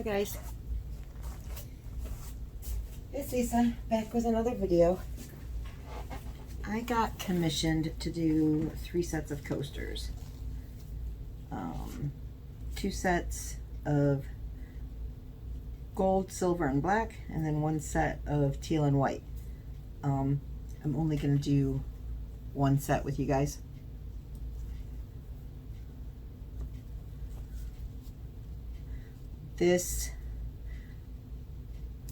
Hi guys, it's Lisa back with another video. I got commissioned to do 3 sets of coasters, 2 sets of gold, silver, and black, and then 1 set of teal and white. I'm only going to do 1 set with you guys.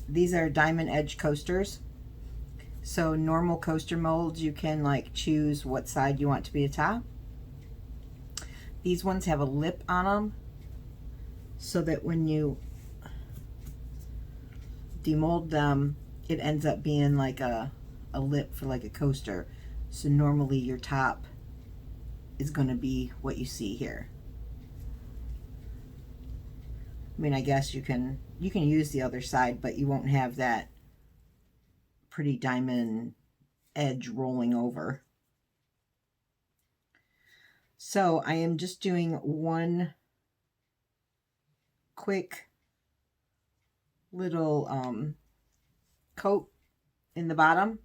These are diamond edge coasters. So normal coaster molds, you can like choose what side you want to be the top. These ones have a lip on them so that when you demold them, it ends up being like a lip for like a coaster. So normally your top is going to be what you see here. I mean, I guess you can use the other side, but you won't have that pretty diamond edge rolling over. So I am just doing 1 quick little coat in the bottom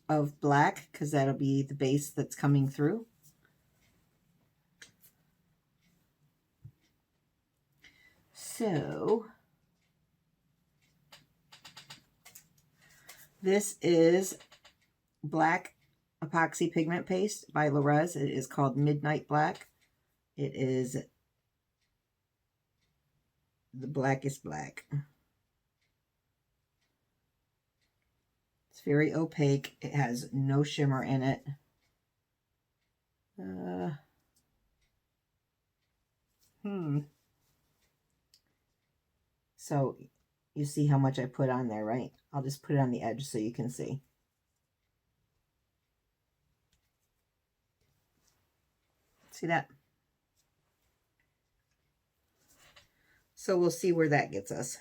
of black, because that'll be the base that's coming through. So this is black epoxy pigment paste by LEREZ. It is called Midnight Black. It is the blackest black. It's very opaque. It has no shimmer in it. So you see how much I put on there, right? I'll just put it on the edge so you can see. See that? So we'll see where that gets us.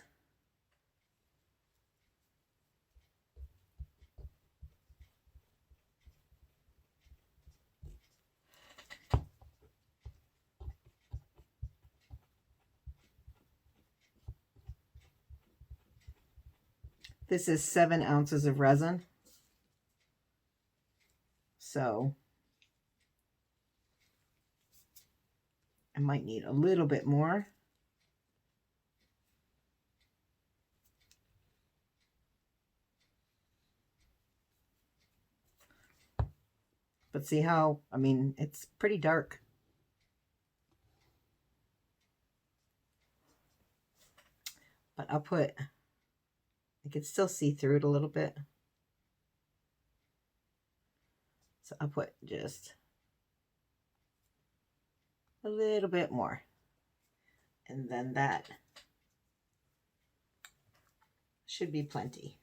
This is 7 ounces of resin. So I might need a little bit more. But see how, I mean, it's pretty dark. But I'll put, I can still see through it a little bit. So I'll put just a little bit more. And then that should be plenty.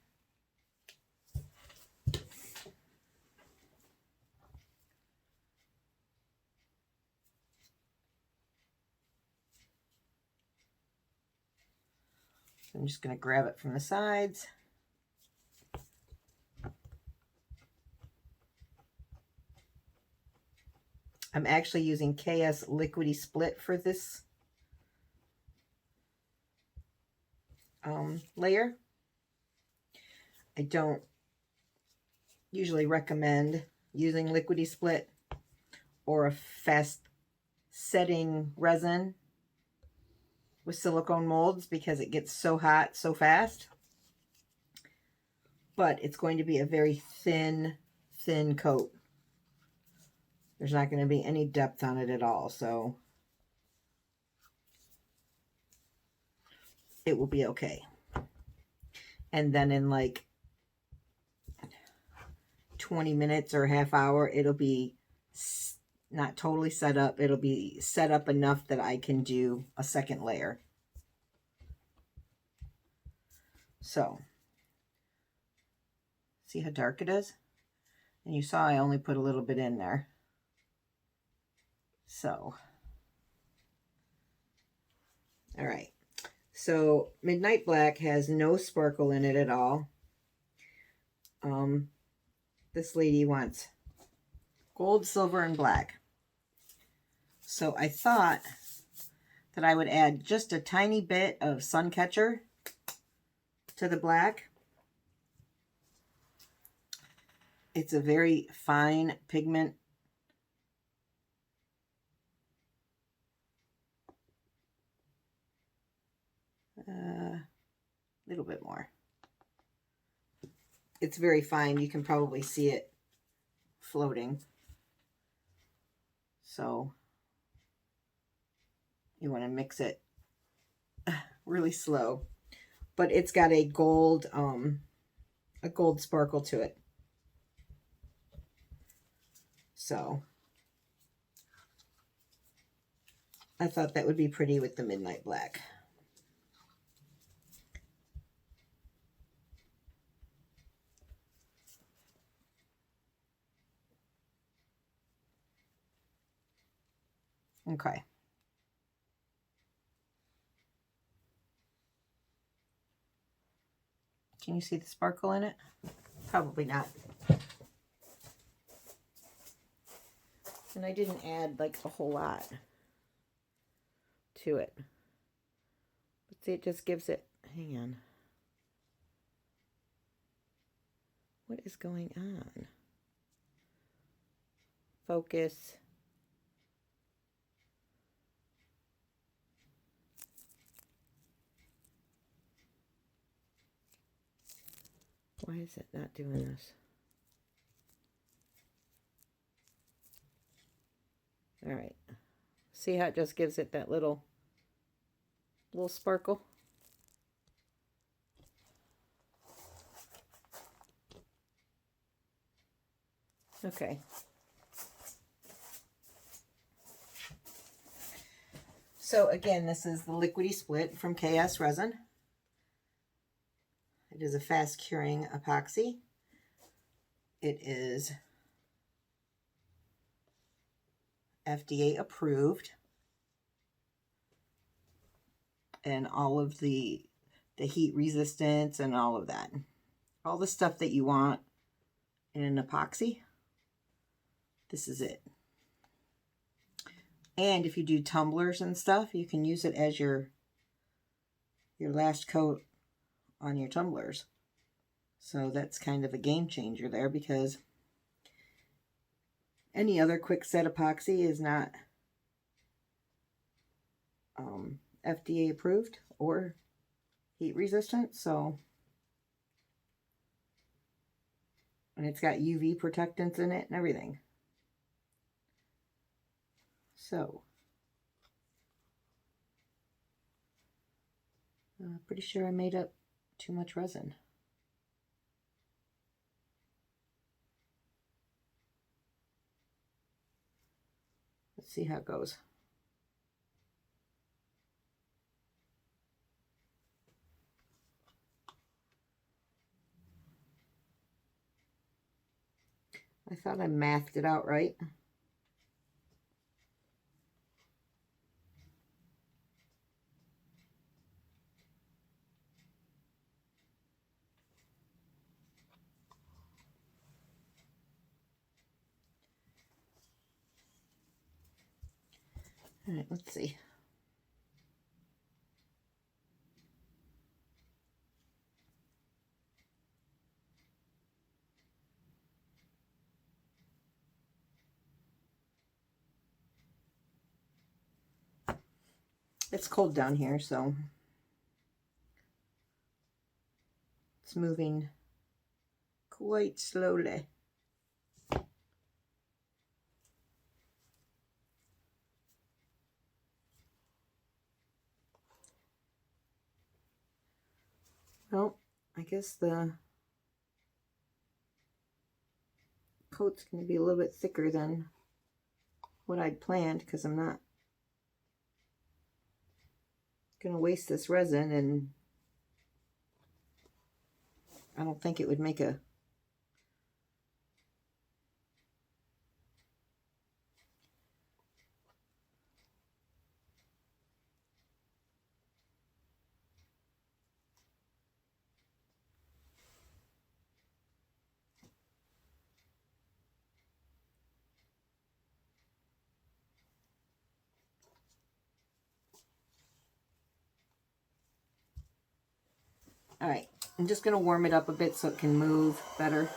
I'm just going to grab it from the sides. I'm actually using KS Liquidy Split for this layer. I don't usually recommend using Liquidy Split or a fast setting resin with silicone molds because it gets so hot so fast. But it's going to be a very thin coat. There's not going to be any depth on it at all, so it will be okay. And then in like 20 minutes or a half hour, it'll be not totally set up. It'll be set up enough that I can do a second layer. So, see how dark it is? And you saw I only put a little bit in there. So, all right. So Midnight Black has no sparkle in it at all. This lady wants gold, silver, and black. So I thought that I would add just a tiny bit of SUNCATCHER to the black. It's a very fine pigment. A little bit more. It's very fine. You can probably see it floating. So you want to mix it really slow. But it's got a gold sparkle to it. So I thought that would be pretty with the midnight black. Okay. Can you see the sparkle in it? Probably not. And I didn't add like a whole lot to it. But see, it just gives it, hang on. What is going on? Focus. Why is it not doing this? All right. See how it just gives it that little sparkle? Okay. So again, this is the Liquidy Split from KS Resin. It is a fast curing epoxy. It is FDA approved. And all of the heat resistance and all of that. All the stuff that you want in an epoxy. This is it. And if you do tumblers and stuff, you can use it as your last coat on your tumblers. So that's kind of a game changer there, because any other quick set epoxy is not FDA approved or heat resistant. So, and it's got UV protectants in it and everything. So, pretty sure I made up too much resin. Let's see how it goes. I thought I mathed it out right. All right, let's see. It's cold down here, so it's moving quite slowly. Well, I guess the coat's going to be a little bit thicker than what I'd planned, because I'm not going to waste this resin, and I don't think it would make a All right, I'm just gonna warm it up a bit so it can move better.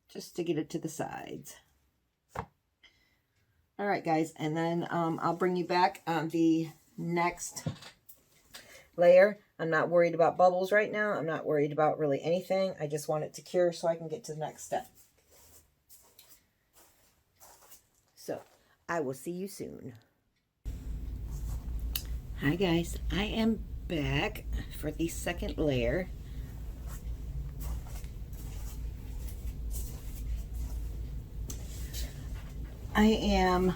Just to get it to the sides. All right, guys, and then I'll bring you back on the next layer. I'm not worried about bubbles right now. I'm not worried about really anything. I just want it to cure so I can get to the next step. So I will see you soon. Hi, guys. I am back for the second layer. I am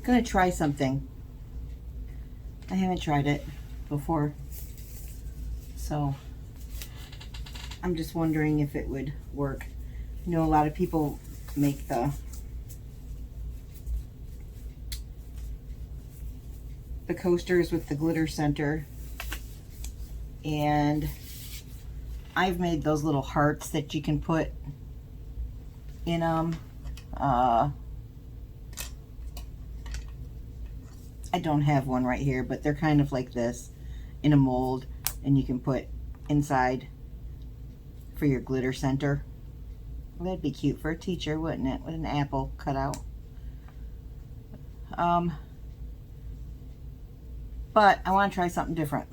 gonna try something. I haven't tried it before, so I'm just wondering if it would work. You know, a lot of people make the coasters with the glitter center, and I've made those little hearts that you can put in them. I don't have one right here, but they're kind of like this in a mold, and you can put inside for your glitter center. Well, that'd be cute for a teacher, wouldn't it? With an apple cut out. But I want to try something different.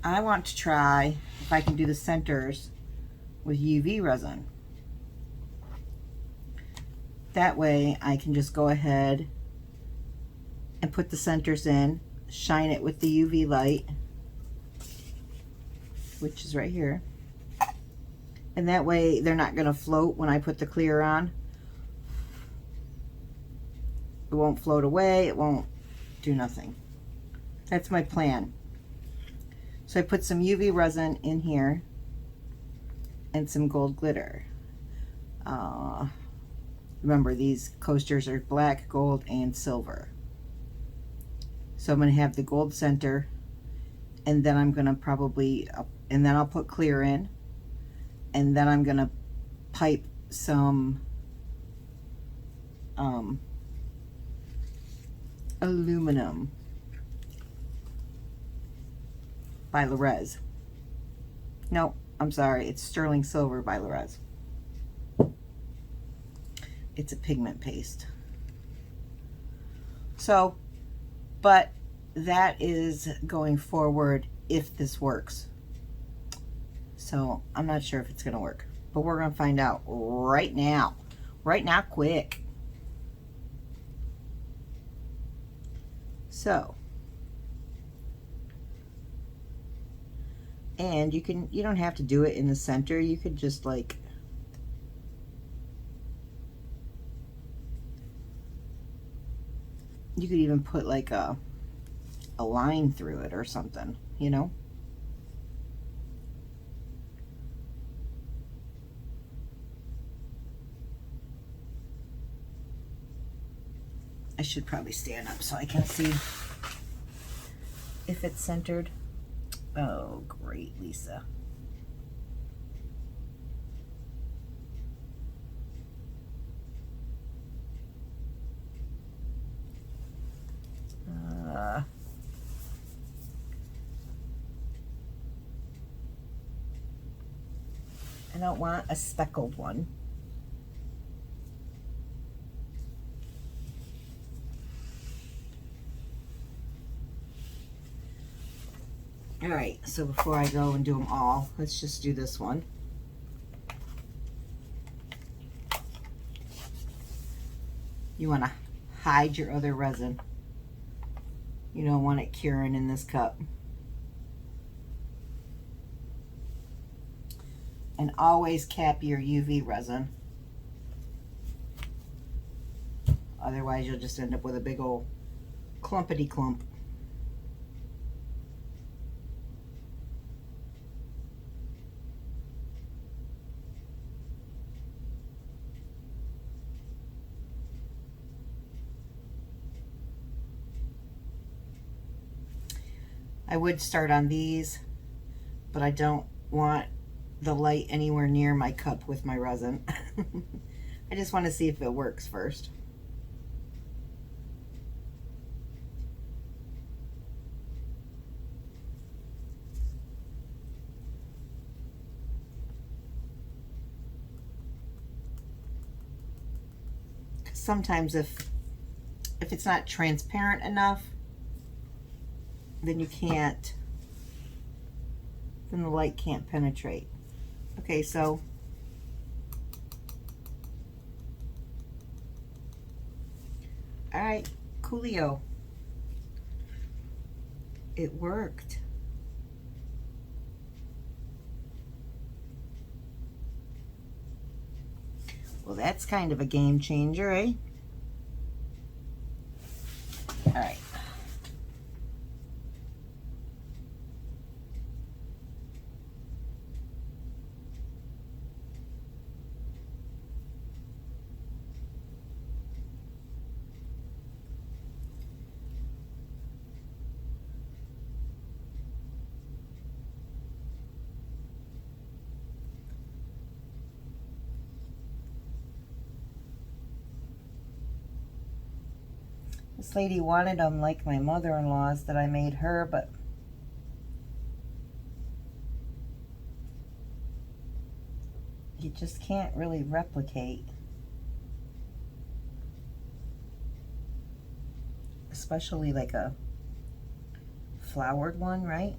I want to try if I can do the centers with UV resin. That way I can just go ahead and put the centers in, shine it with the UV light, which is right here. And that way they're not going to float when I put the clear on. It won't float away, it won't do nothing. That's my plan. So I put some UV resin in here and some gold glitter. Remember, these coasters are black, gold, and silver. So I'm going to have the gold center, and then I'm going to probably, and then I'll put clear in, and then I'm going to pipe some aluminum by LEREZ. No, I'm sorry, it's sterling silver by LEREZ. It's a pigment paste. So, but that is going forward if this works. So I'm not sure if it's gonna work, but we're gonna find out right now. Right now, quick. So, and you don't have to do it in the center. You could just like you could even put like a line through it or something, you know? I should probably stand up so I can see if it's centered. Oh, great, Lisa. I don't want a speckled one. All right, so before I go and do them all, let's just do this one. You want to hide your other resin. You don't want it curing in this cup. And always cap your UV resin. Otherwise you'll just end up with a big old clumpity clump. I would start on these, but I don't want the light anywhere near my cup with my resin. I just want to see if it works first. Sometimes if it's not transparent enough, then you can't, then the light can't penetrate. Okay, so all right, coolio. It worked. Well, that's kind of a game changer, eh? All right. This lady wanted them like my mother-in-law's that I made her, but you just can't really replicate. Especially like a flowered one, right?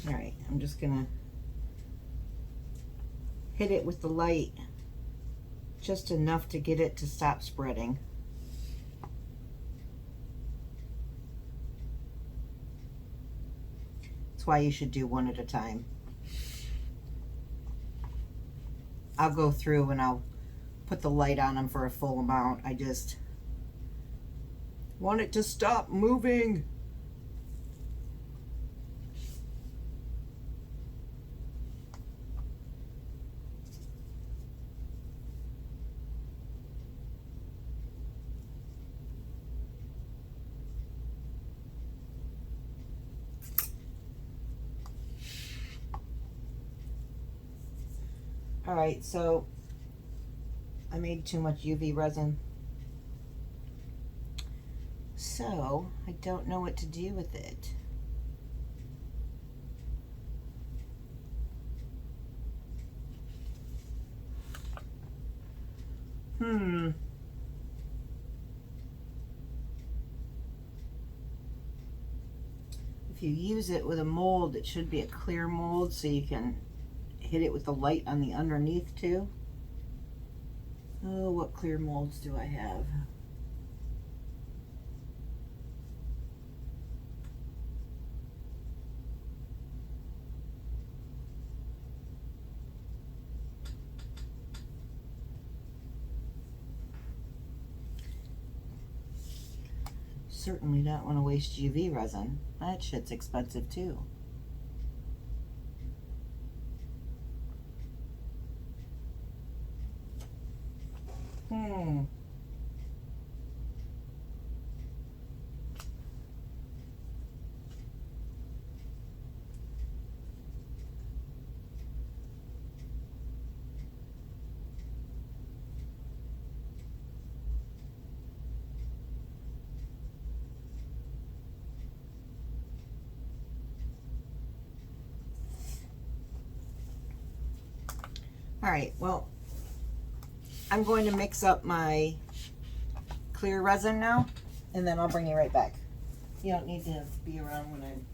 All right, I'm just gonna hit it with the light just enough to get it to stop spreading. That's why you should do one at a time. I'll go through and I'll put the light on them for a full amount. I just want it to stop moving. All right, so I made too much UV resin. So I don't know what to do with it. If you use it with a mold, it should be a clear mold so you can hit it with the light on the underneath too. Oh, what clear molds do I have? Certainly don't want to waste UV resin. That shit's expensive too. All right, well, I'm going to mix up my clear resin now, and then I'll bring you right back. You don't need to be around when I'm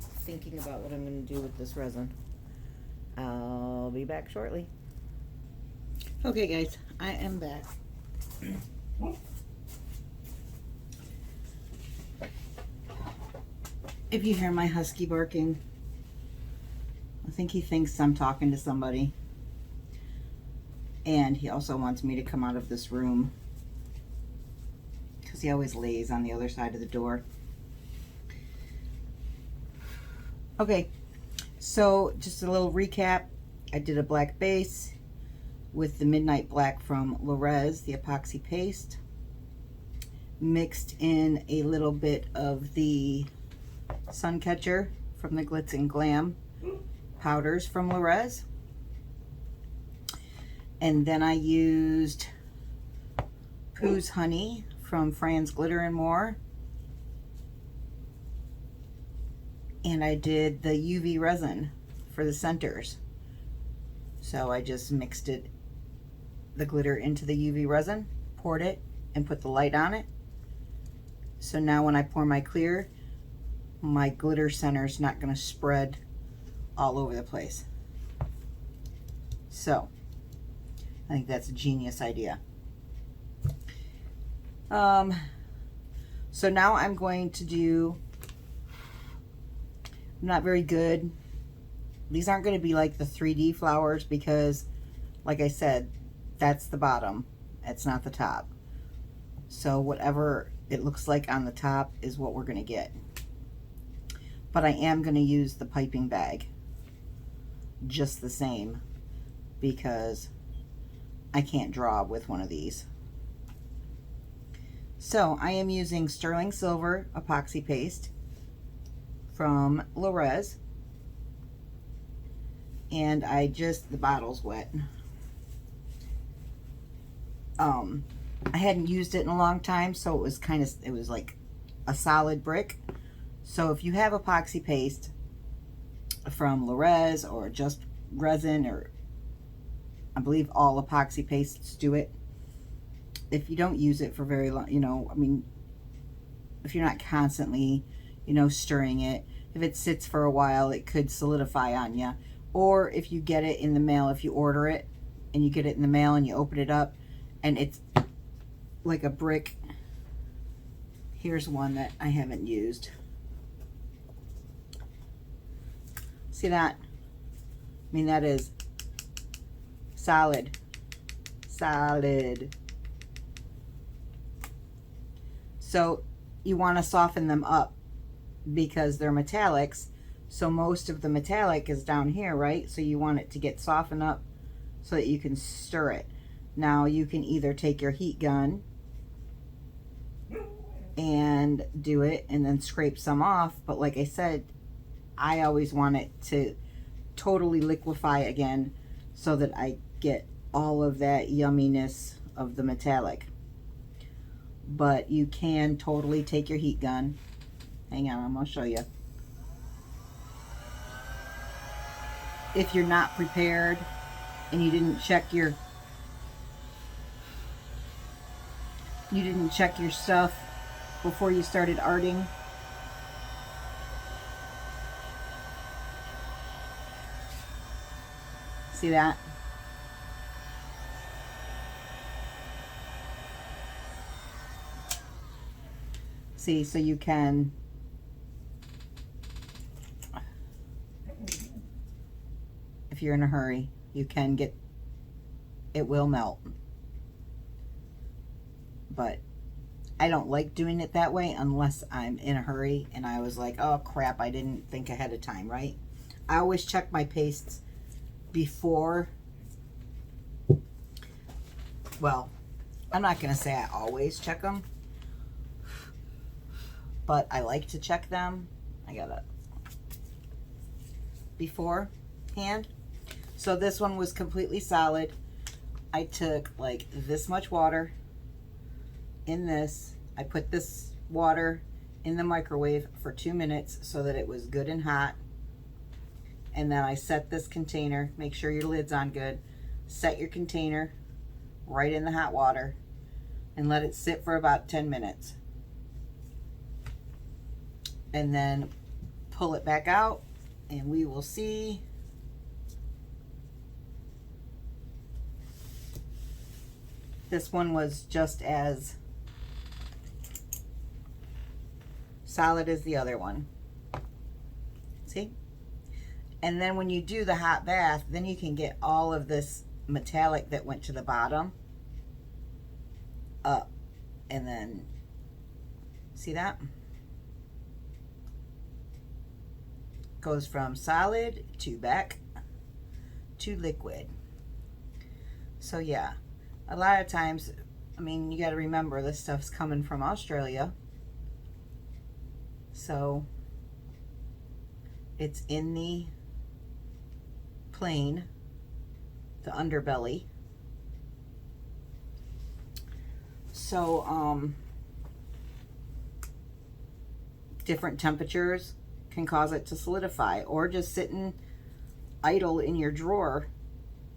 thinking about what I'm going to do with this resin. I'll be back shortly. Okay, guys, I am back. If you hear my husky barking, I think he thinks I'm talking to somebody. And he also wants me to come out of this room because he always lays on the other side of the door. Okay, So just a little recap. I did a black base with the Midnight Black from LEREZ, the epoxy paste. Mixed in a little bit of the SUNCATCHER from the Glitz and Glam powders from LEREZ. And then I used Pooh's Honey from Fran's Glitter and More. And I did the UV resin for the centers. So I just mixed the glitter into the UV resin, poured it, and put the light on it. So now when I pour my clear, my glitter center is not going to spread all over the place. So I think that's a genius idea. So now I'm going to do, I'm not very good. These aren't going to be like the 3D flowers because, like I said, that's the bottom. It's not the top. So whatever it looks like on the top is what we're going to get. But I am going to use the piping bag just the same because I can't draw with one of these. So I am using sterling silver epoxy paste from LEREZ, and the bottle's wet. I hadn't used it in a long time, so it was like a solid brick. So if you have epoxy paste from LEREZ or just resin, or I believe all epoxy pastes do it, if you don't use it for very long, I mean, if you're not constantly, stirring it, if it sits for a while, it could solidify on you. Or if you get it in the mail, if you order it and you get it in the mail and you open it up and it's like a brick. Here's one that I haven't used. See that? I mean, that is solid. Solid. So you want to soften them up because they're metallics. So most of the metallic is down here, right? So you want it to get softened up so that you can stir it. Now you can either take your heat gun and do it and then scrape some off. But like I said, I always want it to totally liquefy again so that I get all of that yumminess of the metallic. But you can totally take your heat gun. Hang on, I'm going to show you. If you're not prepared and you didn't check your stuff before you started arting, see that? See, so you can if you're in a hurry, you can get, it will melt. But I don't like doing it that way unless I'm in a hurry and I was like, oh crap, I didn't think ahead of time, right? I always check my pastes before. Well, I'm not going to say I always check them, but I like to check them. I got it beforehand. So this one was completely solid. I took like this much water in this. I put this water in the microwave for 2 minutes so that it was good and hot. And then I set this container, make sure your lid's on good, set your container right in the hot water and let it sit for about 10 minutes. And then pull it back out and we will see this one was just as solid as the other one. See? And then when you do the hot bath, then you can get all of this metallic that went to the bottom up. And then, see that? Goes from solid to back to liquid. So yeah, a lot of times, I mean, you got to remember this stuff's coming from Australia. So it's in the plane, the underbelly. So different temperatures can cause it to solidify, or just sitting idle in your drawer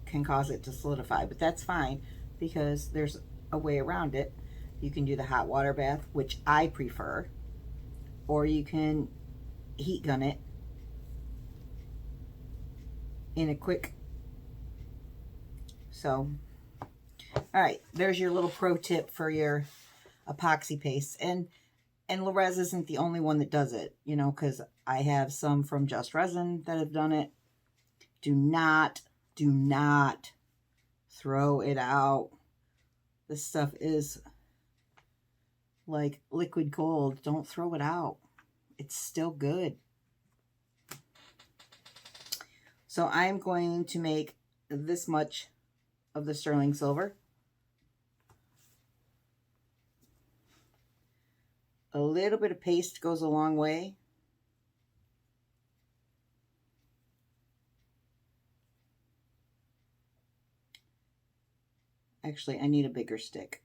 can cause it to solidify. But that's fine because there's a way around it. You can do the hot water bath, which I prefer, or you can heat gun it in a quick. So all right, there's your little pro tip for your epoxy paste. And LEREZ isn't the only one that does it, you know, because I have some from Just Resin that have done it. Do not throw it out. This stuff is like liquid gold. Don't throw it out. It's still good. So I'm going to make this much of the sterling silver. A little bit of paste goes a long way. Actually, I need a bigger stick.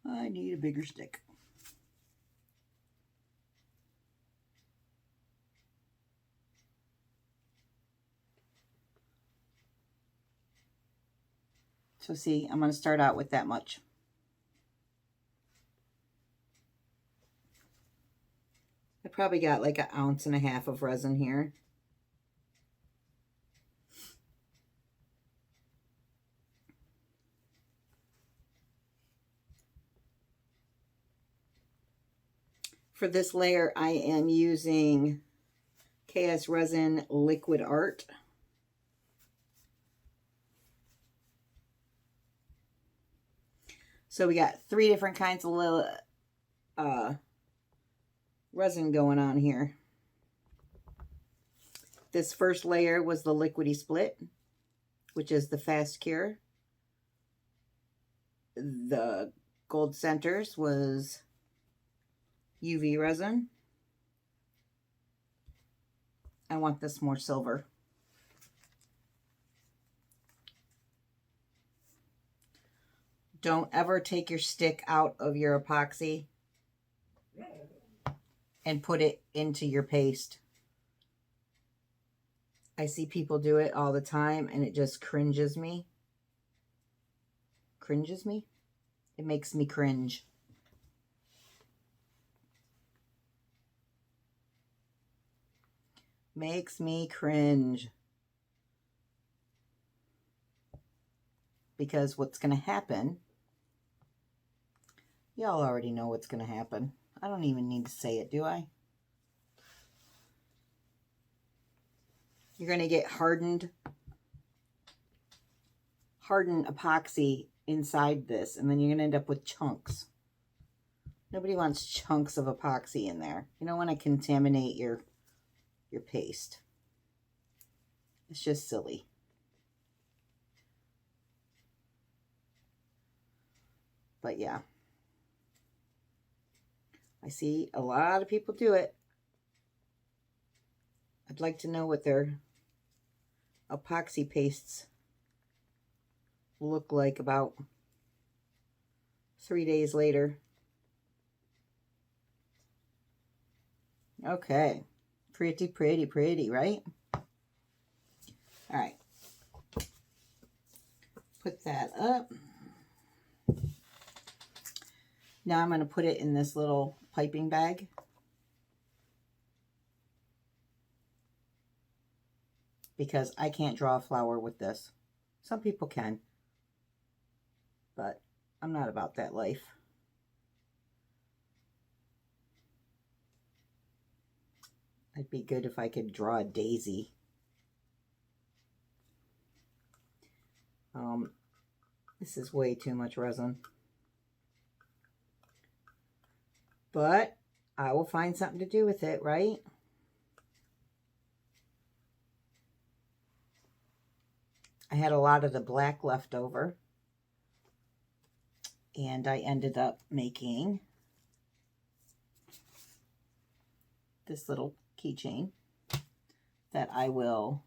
I need a bigger stick. So see, I'm going to start out with that much. I probably got like 1.5 ounces of resin here. For this layer, I am using KS Resin Liquid Art. So we got 3 different kinds of resin going on here. This first layer was the Liquidy Split, which is the fast cure. The gold centers was UV resin. I want this more silver. Don't ever take your stick out of your epoxy and put it into your paste. I see people do it all the time and it just cringes me. Cringes me? It makes me cringe. Makes me cringe. Because what's going to happen, y'all already know what's going to happen. I don't even need to say it, do I? You're going to get hardened epoxy inside this, and then you're going to end up with chunks. Nobody wants chunks of epoxy in there. You don't want to contaminate your paste. It's just silly. But yeah, I see a lot of people do it. I'd like to know what their epoxy pastes look like about 3 days later. Okay, pretty, right? All right, put that up. Now I'm going to put it in this little piping bag. Because I can't draw a flower with this. Some people can. But I'm not about that life. It'd be good if I could draw a daisy. This is way too much resin. But I will find something to do with it, right? I had a lot of the black left over, and I ended up making this little keychain that I will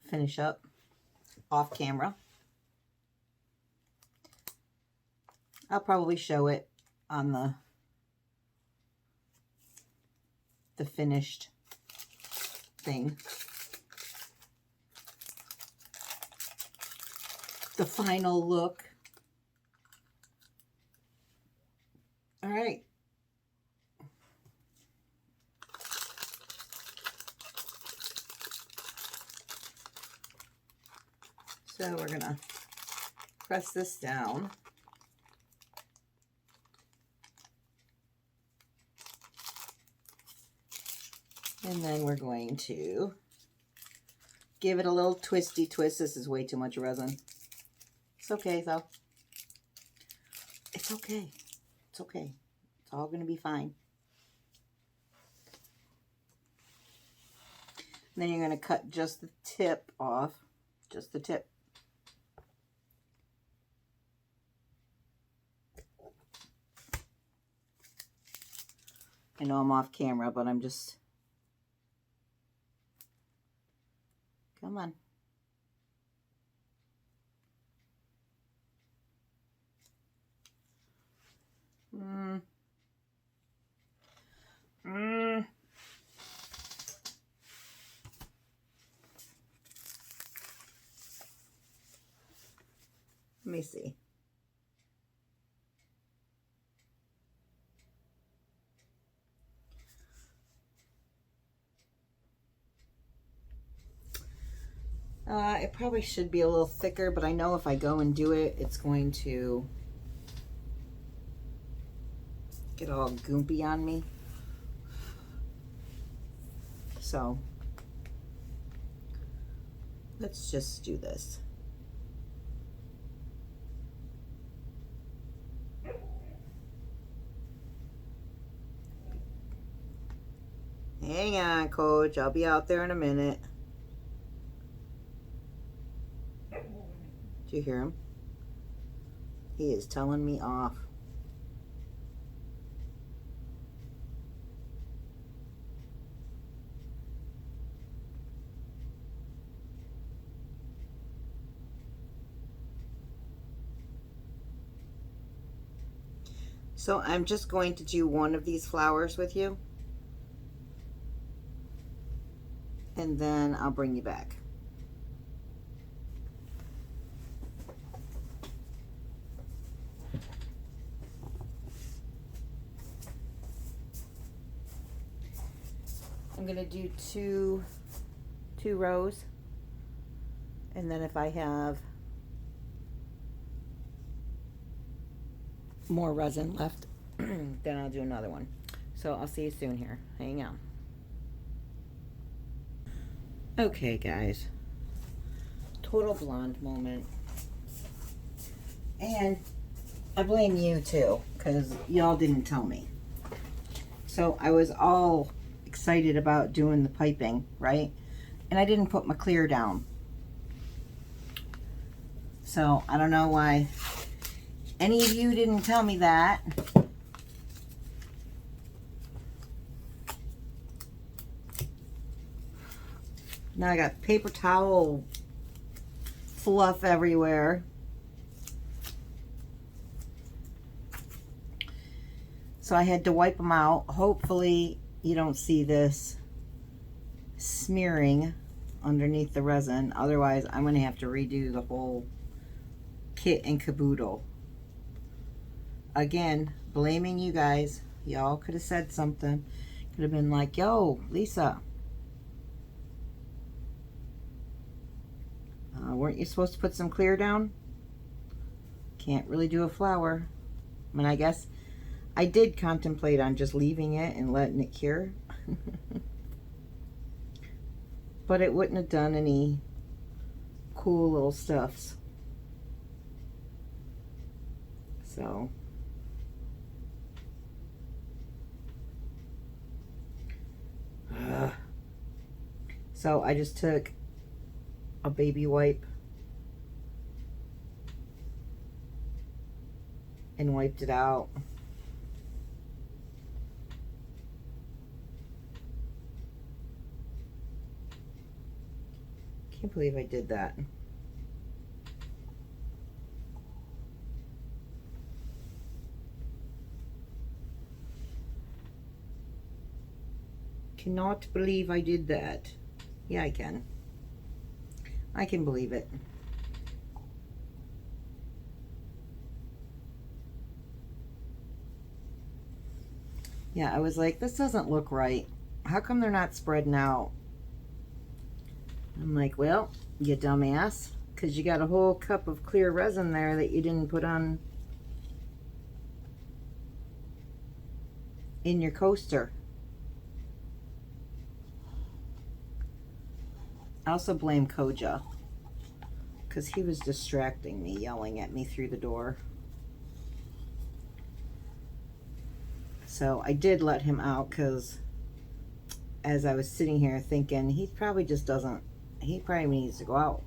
finish up off camera. I'll probably show it on the finished thing. The final look. All right. So we're gonna press this down. And then we're going to give it a little twisty twist. This is way too much resin. It's okay though. It's okay. It's okay. It's all going to be fine. And then you're going to cut just the tip off. Just the tip. I know I'm off camera, but I'm just... Come on. Let me see. It probably should be a little thicker, but I know if I go and do it, it's going to get all goompy on me. So let's just do this. Hang on, Coach. I'll be out there in a minute. Do you hear him? He is telling me off. So I'm just going to do one of these flowers with you, and then I'll bring you back. I'm gonna do two rows, and then if I have more resin left, then I'll do another one. So I'll see you soon here. Hang on. Okay, guys. Total blonde moment. And I blame you too, because y'all didn't tell me. So I was all excited about doing the piping, right? And I didn't put my clear down. So I don't know why any of you didn't tell me that. Now I got paper towel fluff everywhere. So I had to wipe them out. Hopefully you don't see this smearing underneath the resin. Otherwise I'm going to have to redo the whole kit and caboodle. Again, blaming you guys. Y'all could have said something. Could have been like, yo, Lisa, weren't you supposed to put some clear down? Can't really do a flower. I mean, I guess I did contemplate on just leaving it and letting it cure. But it wouldn't have done any cool little stuffs. So So I just took a baby wipe and wiped it out. Can't believe I did that. Cannot believe I did that. Yeah, I can. I can believe it. Yeah, I was like, this doesn't look right. How come they're not spreading out? I'm like, well, you dumbass, because you got a whole cup of clear resin there that you didn't put on in your coaster. I also blame Koja, because he was distracting me, yelling at me through the door. So I did let him out, because as I was sitting here thinking, he probably just doesn't, he probably needs to go out.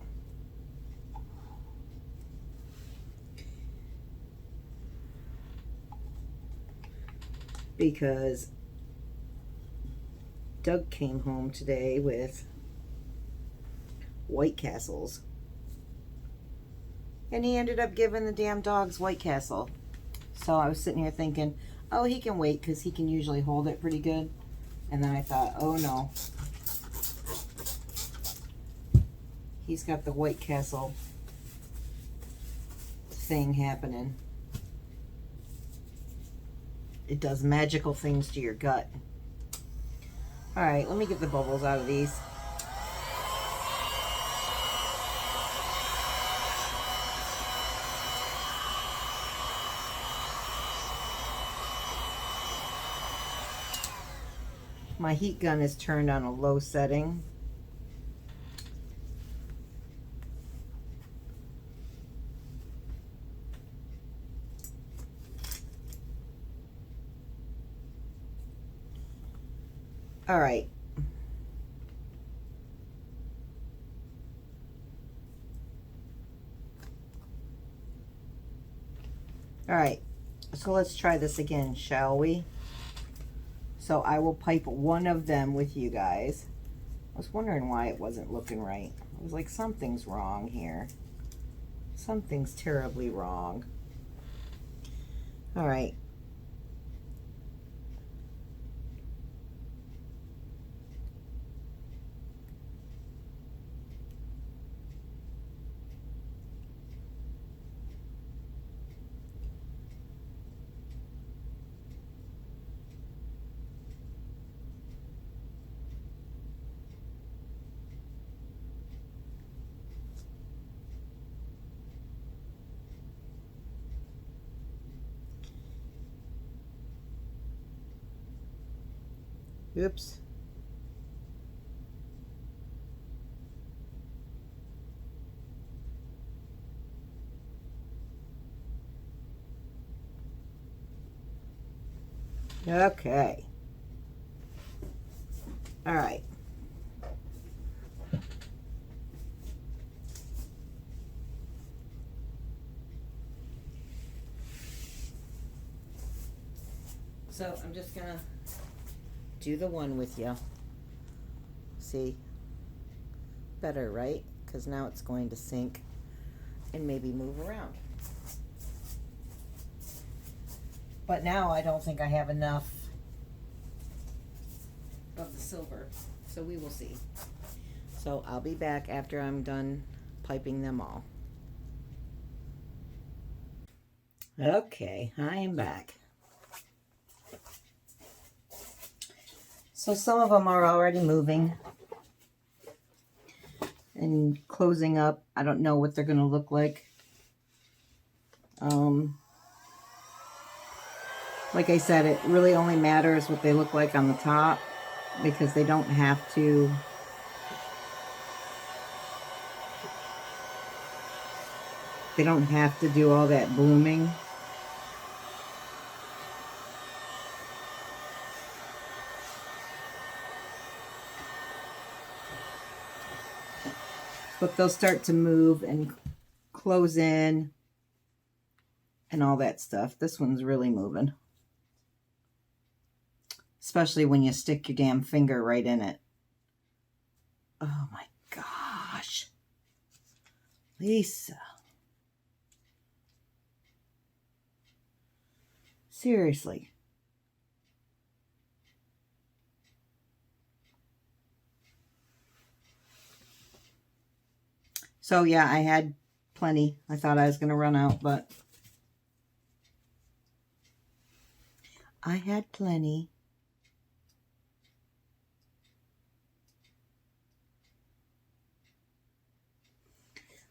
Because Doug came home today with White Castles. And he ended up giving the damn dogs White Castle. So I was sitting here thinking, oh, he can wait because he can usually hold it pretty good. And then I thought, oh no. He's got the White Castle thing happening. It does magical things to your gut. Alright, let me get the bubbles out of these. My heat gun is turned on a low setting. All right. All right. So let's try this again, shall we? So I will pipe one of them with you guys. I was wondering why it wasn't looking right. I was like, something's wrong here. Something's terribly wrong. All right. Oops. Okay. All right. So I'm just gonna do the one with you. See? Better, right? Because now it's going to sink and maybe move around. But now I don't think I have enough of the silver, so we will see. So I'll be back after I'm done piping them all. Okay, I am back. So some of them are already moving and closing up. I don't know what they're going to look like. Like I said, it really only matters what they look like on the top, because they don't have to do all that blooming. but they'll start to move and close in and all that stuff. This one's really moving, especially when you stick your damn finger right in it. Oh my gosh, Lisa. Seriously. So yeah, I had plenty. I thought I was going to run out, but I had plenty.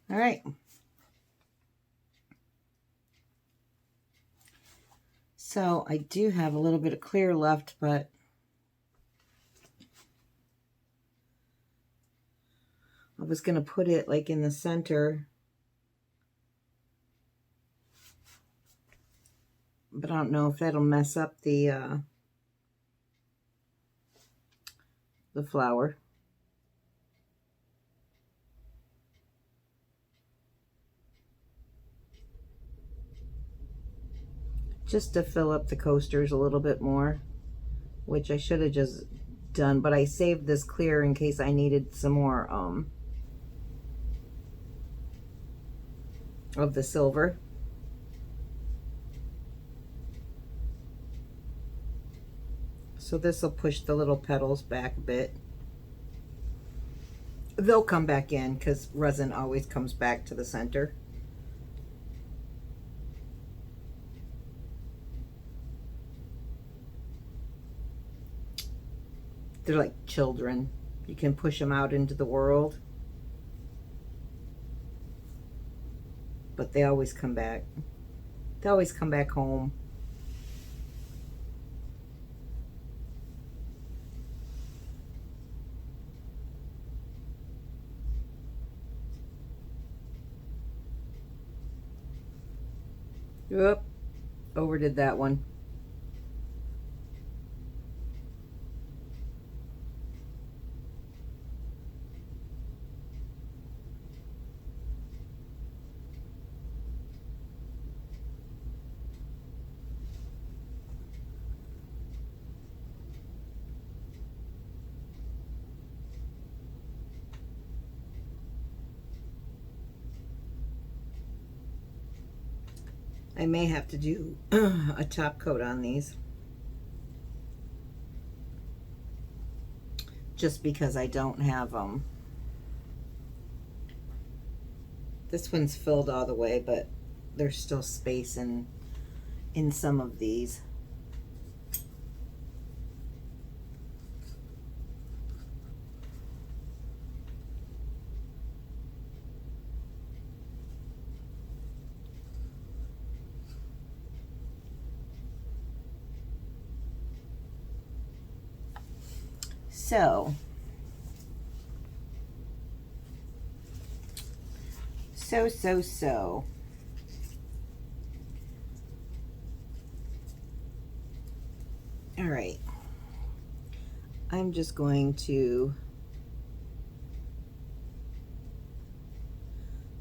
All right. So I do have a little bit of clear left, but I was going to put it like in the center, but I don't know if that'll mess up the flower. Just to fill up the coasters a little bit more, which I should have just done, but I saved this clear in case I needed some more of the silver. So this will push the little petals back a bit. They'll come back in because resin always comes back to the center. They're like children. You can push them out into the world, but they always come back. They always come back home. Oop, overdid that one. I may have to do a top coat on these, just because I don't have this one's filled all the way, but there's still space in some of these. So all right, I'm just going to,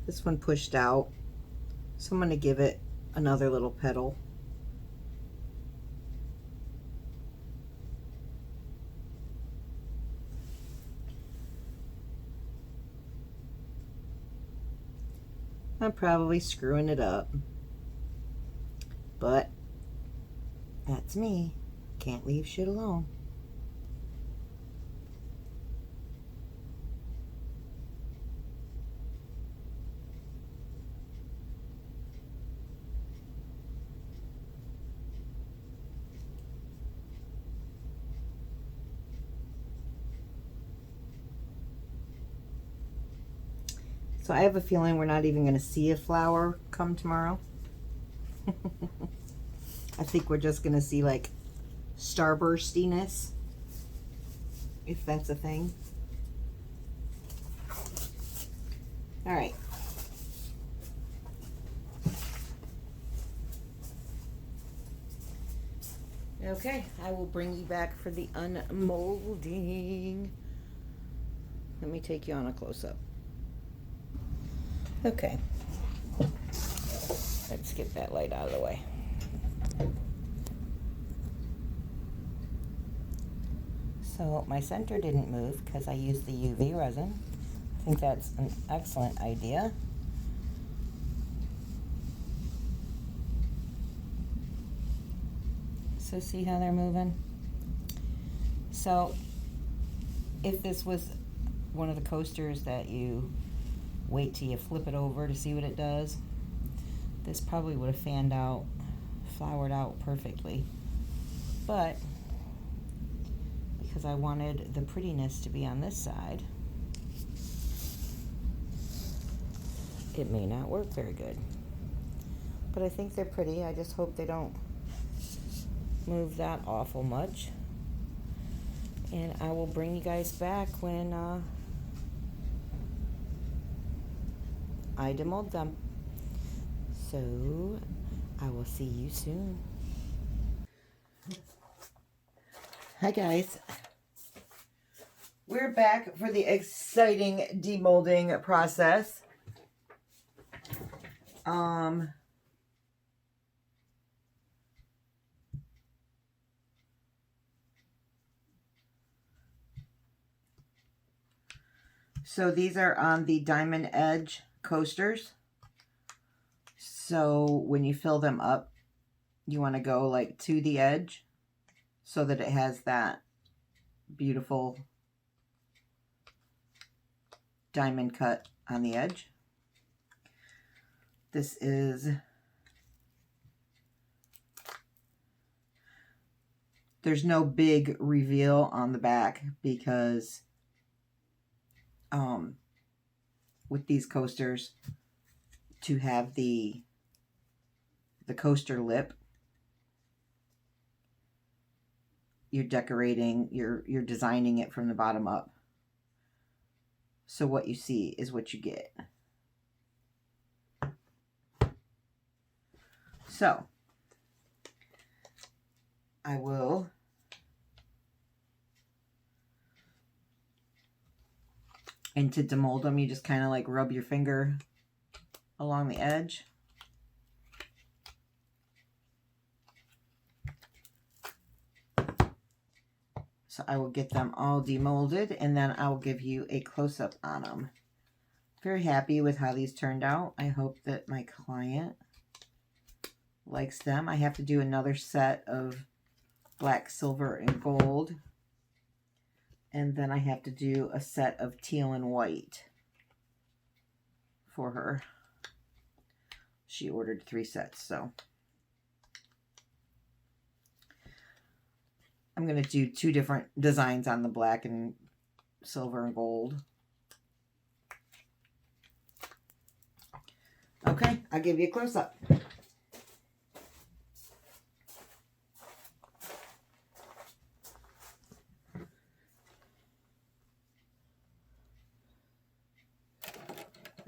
this one pushed out, so I'm going to give it another little petal. I'm probably screwing it up, but that's me. Can't leave shit alone. So I have a feeling we're not even going to see a flower come tomorrow. I think we're just going to see like starburstiness, if that's a thing. All right. Okay, I will bring you back for the unmolding. Let me take you on a close-up. Okay. Let's get that light out of the way. So my center didn't move because I used the UV resin. I think that's an excellent idea. So see how they're moving? So if this was one of the coasters that you wait till you flip it over to see what it does, this probably would have fanned out, flowered out perfectly. But because I wanted the prettiness to be on this side, it may not work very good. But I think they're pretty. I just hope they don't move that awful much. And I will bring you guys back when I demold them. So I will see you soon. Hi guys. We're back for the exciting demolding process. So these are on the diamond edge coasters. So when you fill them up, you want to go like to the edge so that it has that beautiful diamond cut on the edge. This is, there's no big reveal on the back because with these coasters, to have the coaster lip, you're decorating, you're designing it from the bottom up. So what you see is what you get. So I will and to demold them, you just kind of like rub your finger along the edge. So I will get them all demolded and then I will give you a close-up on them. Very happy with how these turned out. I hope that my client likes them. I have to do another set of black, silver, and gold. And then I have to do a set of teal and white for her. She ordered 3 sets, so I'm going to do 2 different designs on the black and silver and gold. Okay, I'll give you a close-up.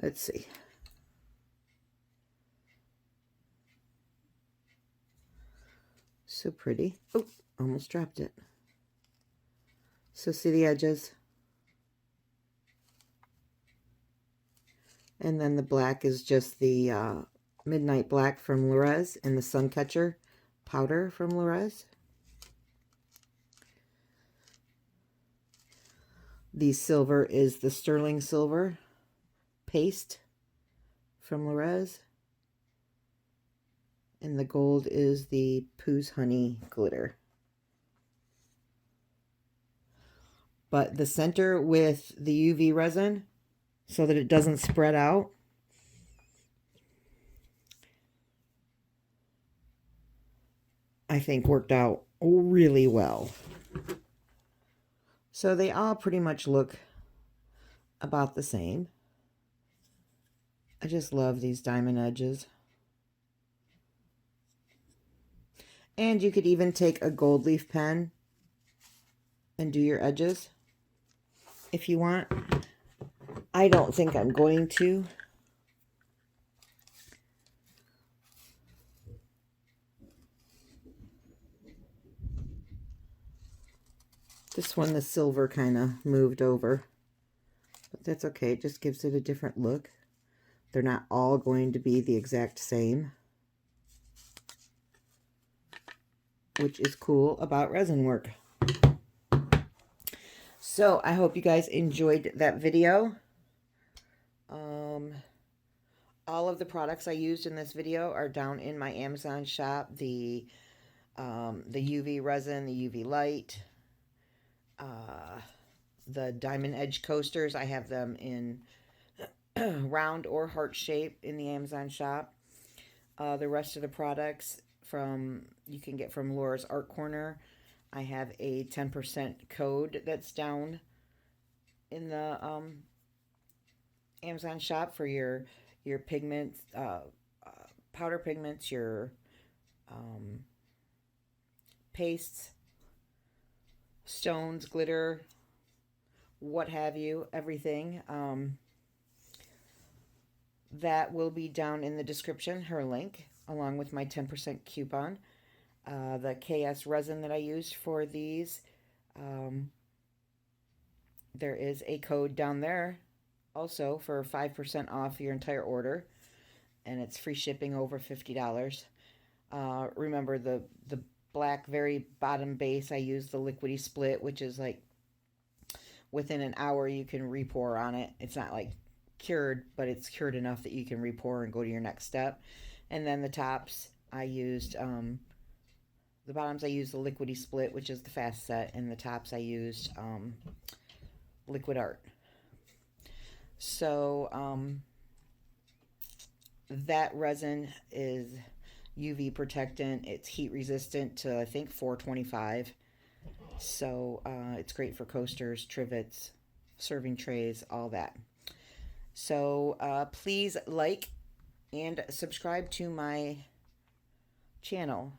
Let's see. So pretty. Oh, almost dropped it. So see the edges? And then the black is just the Midnight Black from LEREZ and the SUNCATCHER powder from LEREZ. The silver is the sterling silver paste from LEREZ. And the gold is the Poo's Honey glitter. But the center with the UV resin, so that it doesn't spread out, I think worked out really well. So they all pretty much look about the same. I just love these diamond edges. And you could even take a gold leaf pen and do your edges if you want. I don't think I'm going to. This one, the silver kind of moved over. But that's okay. It just gives it a different look. They're not all going to be the exact same, which is cool about resin work. So I hope you guys enjoyed that video. All of the products I used in this video are down in my Amazon shop. The UV resin, the UV light, the diamond edge coasters. I have them in round or heart shape in the Amazon shop. The rest of the products you can get from Laura's Art Corner. I have a 10% code that's down in the Amazon shop for your pigments, powder pigments, your pastes, stones, glitter, what have you, everything. That will be down in the description, her link, along with my 10% coupon. The KS resin that I used for these, there is a code down there also for 5% off your entire order, and it's free shipping over $50. Remember the black very bottom base, I used the Liquidy split, which is like within an hour you can re-pour on it. It's not like cured, but it's cured enough that you can re-pour and go to your next step. And then the tops, I used the bottoms I used the Liquidy split, which is the fast set, and the tops I used Liquid Art. So that resin is UV protectant. It's heat resistant to, I think, 425. So it's great for coasters, trivets, serving trays, all that. So please like and subscribe to my channel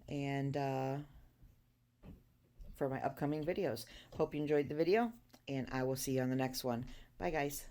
and for my upcoming videos. Hope you enjoyed the video, and I will see you on the next one. Bye, guys.